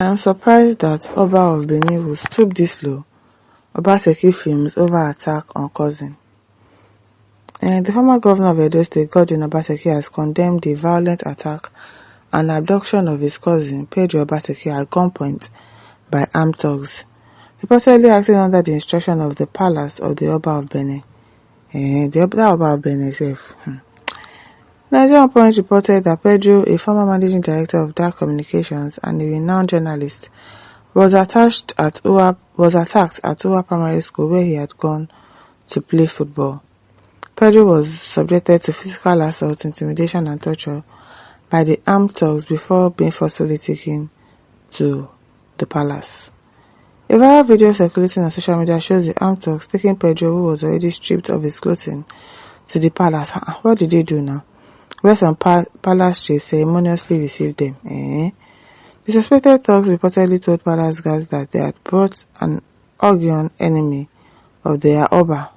I am surprised that Oba of Benin will stoop this low. Obaseki films over attack on cousin. The former governor of Edo State, Godwin Obaseki, has condemned the violent attack and abduction of his cousin, Pedro Obaseki, at gunpoint by armed thugs, reportedly acting under the instruction of the palace of the Oba of Benin. The Oba of Benin itself. Nigerian Punch reported that Pedro, a former managing director of Dark Communications and a renowned journalist, was attacked at Uwa Primary School, where he had gone to play football. Pedro was subjected to physical assault, intimidation and torture by the armed thugs before being forcibly taken to the palace. A viral video circulating on social media shows the armed thugs taking Pedro, who was already stripped of his clothing, to the palace. What did they do now? Where some palace chiefs ceremoniously received them. The suspected thugs reportedly told palace guards that they had brought an Ogun enemy of their Oba.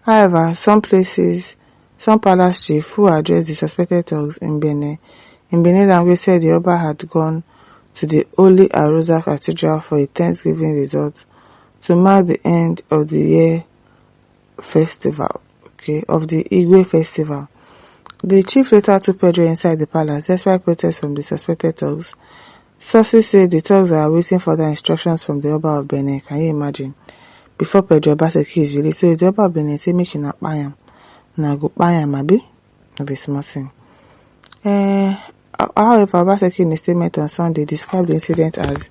However, some palace chiefs who addressed the suspected thugs in Benin language said the Oba had gone to the Holy Arosa Cathedral for a Thanksgiving resort to mark the end of the year festival, of the Igwe festival. The chief later took Pedro inside the palace despite protests from the suspected thugs. Sources say the thugs are awaiting further instructions from the Oba of Benin. Can you imagine? Before Pedro Obaseki is released, so the Oba of Benin say make you not buy him. Now go buy him, abi? No be small thing. However, Obaseki in a statement on Sunday described the incident as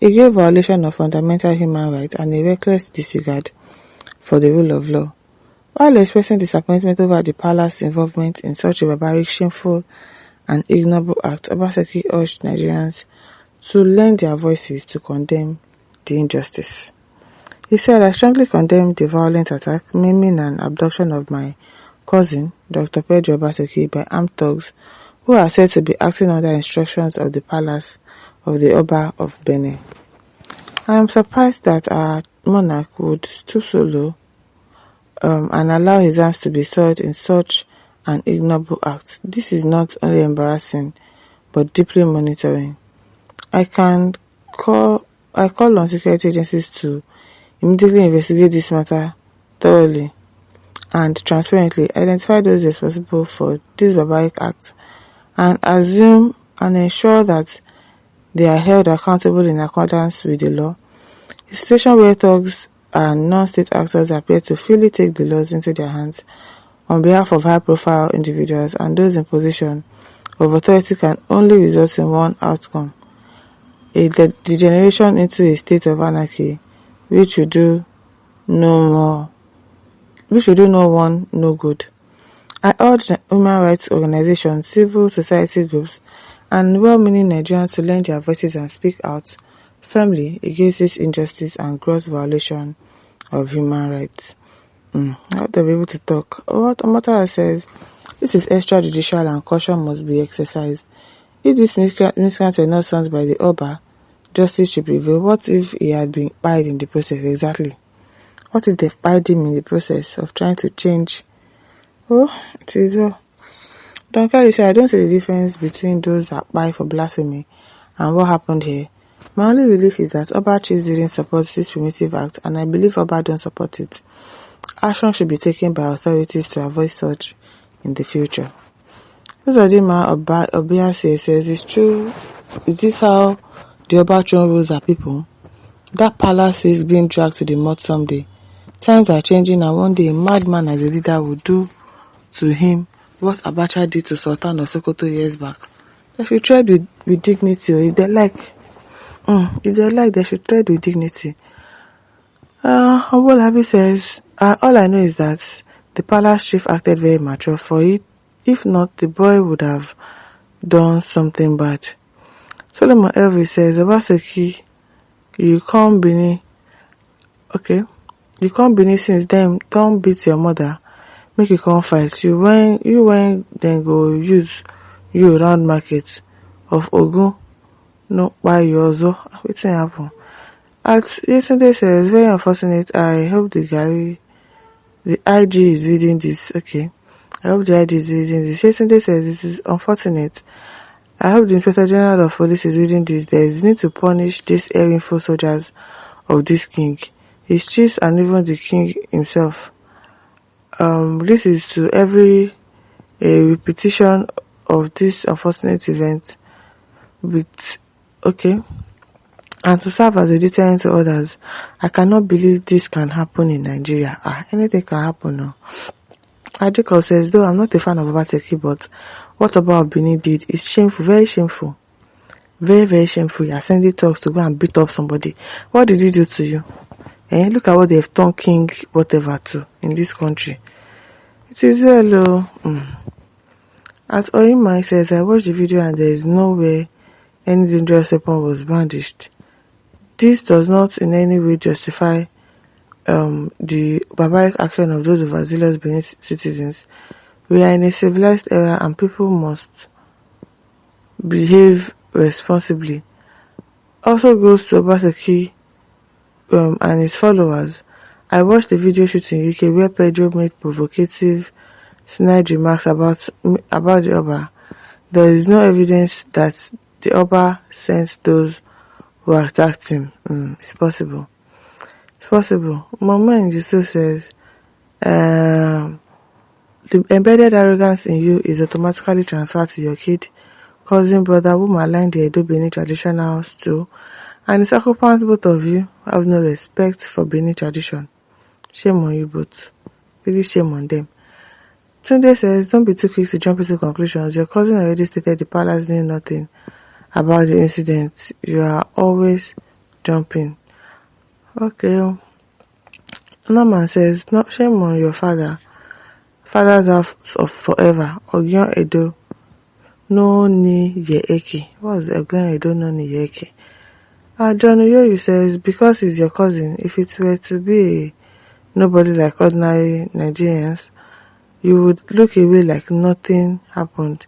a grave violation of fundamental human rights and a reckless disregard for the rule of law. While expressing disappointment over the palace's involvement in such a barbaric, shameful and ignoble act, Obaseki urged Nigerians to lend their voices to condemn the injustice. He said, "I strongly condemn the violent attack, maiming and abduction of my cousin, Dr. Pedro Obaseki, by armed thugs who are said to be acting under instructions of the palace of the Oba of Benin. I am surprised that our monarch would stoop so low and allow his hands to be soiled in such an ignoble act. This is not only embarrassing, but deeply monitoring. I call on security agencies to immediately investigate this matter thoroughly and transparently, identify those responsible for this barbaric act, and assume and ensure that they are held accountable in accordance with the law. A situation where thugs and non-state actors appear to freely take the laws into their hands on behalf of high-profile individuals and those in position of authority can only result in one outcome: a degeneration into a state of anarchy, which will do no one no good. I urge human rights organizations, civil society groups, and well-meaning Nigerians to lend their voices and speak out firmly against this injustice and gross violation of human rights." I hope they'll be able to talk. What Omotara says, "This is extrajudicial and caution must be exercised. If these miscreants were not sons by the Oba, justice should prevail. What if he had been pied in the process?" Exactly. What if they've pied him in the process of trying to change? Oh, it is well. Don Kelly said, "I don't see the difference between those that pie for blasphemy and what happened here. My only relief is that Oba chiefs didn't support this primitive act, and I believe Oba don't support it. Action should be taken by authorities to avoid such in the future." Uzodinma Obiase says, "It's true. Is this how the Oba throne rules our people? That palace is being dragged to the mud someday. Times are changing, and one day a madman as a leader will do to him what Abacha did to Sultan of Sokoto years back. They should tread with dignity, or if they like, they should tread with dignity." Obolabi says, "All I know is that the palace chief acted very mature for it. If not, the boy would have done something bad." Solomon Elvis says, "Obaseki, you come Benin. Okay. You come Benin since then, don't beat your mother. Make you come fight. You when then go use you around market of Ogun. No, why you also? Wetin happen?" Yesterday says, "Very unfortunate. I hope the IG is reading this." Okay. I hope the IG is reading this. Yesterday says, "This is unfortunate. I hope the Inspector General of Police is reading this. There is need to punish these air info soldiers of this king, his chiefs, and even the king himself. This is to every repetition of this unfortunate event and to serve as a deterrent to others. I cannot believe this can happen in Nigeria. Anything can happen now. Jacob says, though I'm not a fan of Obaseki, but what about Benin did is shameful, very shameful. Very, very shameful. You are sending talks to go and beat up somebody. What did he do to you? Look at what they have turned king whatever to in this country. It is well. As Orimai says, I watched the video and there is no way any dangerous weapon was brandished. This does not in any way justify the barbaric action of those overzealous Benin citizens. We are in a civilized era and people must behave responsibly. Also goes to Obaseki and his followers. I watched the video shoot in UK where Pedro made provocative, snide remarks about the Oba. There is no evidence that the Oba sent those who attacked him. It's possible. Mama Njiso says, the embedded arrogance in you is automatically transferred to your kid, cousin, brother, who maligned the Edo Benin traditional house too, and its occupants, both of you, have no respect for Benin tradition. Shame on you both. Really shame on them. Tunde says, don't be too quick to jump into conclusions. Your cousin already stated the palace knew nothing about the incident. You are always jumping. Okay. Norman says, no, shame on your father. Father's house of forever. Ogyon Edo. No ni ye eki. What is Ogyon Edo no ni ye eki? John Uyoyu says, because he's your cousin, if it were to be nobody like ordinary Nigerians, you would look away like nothing happened.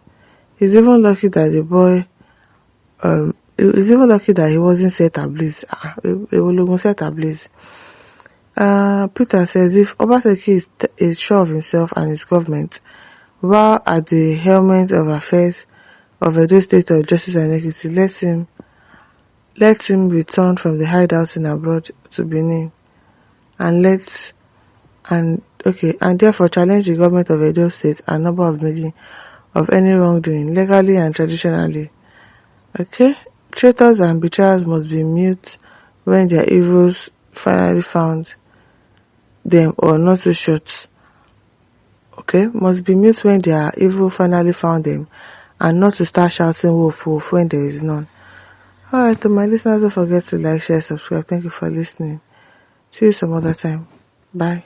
He's even lucky that the boy, he's even lucky that he wasn't set ablaze. He will set ablaze. Peter says, if Obaseki is sure of himself and his government, while at the helmet of affairs of Edo State of Justice and Equity, let him return from the hideout in abroad to Benin, and therefore challenge the government of Edo State and number of million of any wrongdoing, legally and traditionally. Traitors and betrayers must be mute when their evils finally found them, or not too short. Must be mute when their evil finally found them, and not to start shouting wolf wolf when there is none. Alright, to my listeners, don't forget to like, share, subscribe. Thank you for listening. See you some other time. Bye.